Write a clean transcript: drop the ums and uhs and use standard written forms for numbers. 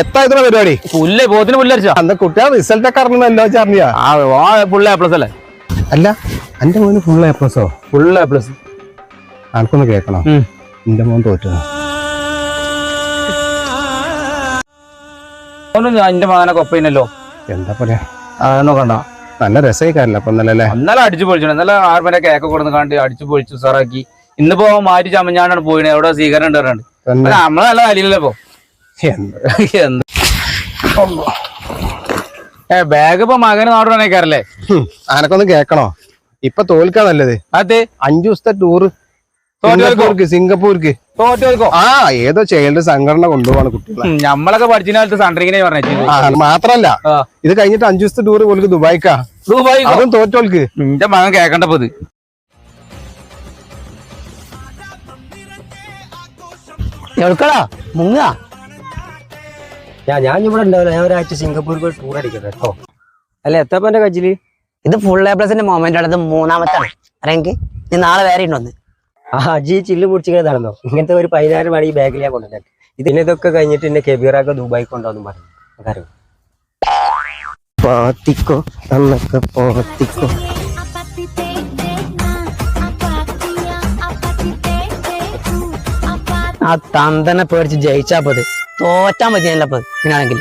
എത്തായിരുന്നു പരിപാടി? പുല്ലേ പോത്തിന് പുല്ലരിച്ചോ? അന്ന് കുട്ടികളെ റിസൾട്ട് ഒക്കെ അറിഞ്ഞല്ലോ അറിഞ്ഞാ? ഫുൾ എ പ്ലസ് അല്ലേ? അല്ല എന്റെ മോന് ഫുൾ എ പ്ലസോ? Full A plus. ആൾക്കൊന്ന് കേൾക്കണോ? എന്റെ മോൻ തോറ്റു. എന്റെ മകനൊക്കെ ഒപ്പയിനല്ലോ. എന്താ പറയാ, നോക്കണ്ട നല്ല രസമായിക്കാരല്ല അപ്പൊ ഇന്നലെ. ഇന്നലെ അടിച്ചു പൊളിച്ചു. ഇന്നലെ 6 മണി കേക്ക് കൊടുന്ന് കണ്ട് അടിച്ചു പൊളിച്ചു സാറാക്കി. ഇന്നിപ്പോ മാറ്റി ചമഞ്ഞാണ്ടാണ് പോയിന്. എവിടെ സ്വീകരണം ഉണ്ടാറുണ്ട്. നമ്മളെ നല്ല കാര്യമില്ലല്ലോ ഇപ്പൊ. ബാഗ് ഇപ്പൊ മകന് നാടുവാനേക്കാരല്ലേ? ആനക്കൊന്ന് കേക്കണോ? ഇപ്പൊ തോൽക്കാ നല്ലത്. അതെ, 5 ദിവസത്തെ ടൂറ് സിംഗപ്പൂർക്ക്. ആ ഏതോ ചൈൽഡ് സംഘടന കൊണ്ടുപോവാണ് കുട്ടികളെ. നമ്മളൊക്കെ പഠിച്ച കാലത്ത് സൺഡ്രിങ്ങിനെ പറഞ്ഞു. മാത്രല്ല ഇത് കഴിഞ്ഞിട്ട് 5 ദിവസത്തെ ടൂർ പോലും ദുബായിക്കാ. അതും തോറ്റോൾക്ക്. എന്റെ മകൻ കേക്കണ്ടപ്പോ ഇത്. എവിടെക്കാടാ മുങ്ങ? ഞാൻ ഇവിടെ ഉണ്ടാവില്ല. ഞാൻ ഒരാഴ്ച സിംഗപ്പൂർക്ക് ടൂർ അടിക്കട്ടെ കേട്ടോ. അല്ല എത്തപ്പ എന്റെ കയ്യില് ഇത് ഫുൾ എ പ്ലസിന്റെ മൊമെന്റ് ആണ്. ഇത് 3ാമത്താണ്. അറിയെങ്കിൽ നീ നാളെ വേറെ ഉണ്ടോന്ന്. അജി ചില്ല് പൊടിച്ചിങ്ങനെ നടന്നോ? ഇങ്ങനത്തെ ഒരു 16 മണി ഈ ബാഗിൽ ഞാൻ കൊണ്ടുവന്നത്. ഇതൊക്കെ കഴിഞ്ഞിട്ട് എന്നെ കെബീറാക്ക് ദുബായിക്ക് കൊണ്ടുവന്നു പറഞ്ഞു. പാത്തിക്കോ തന്നൊക്കെ പാത്തിക്കോ. ആ തന്തനെ പേടിച്ച് ജയിച്ചാ പോത് തോറ്റാ മതിയല്ലപ്പോ ഇങ്ങനാണെങ്കിൽ.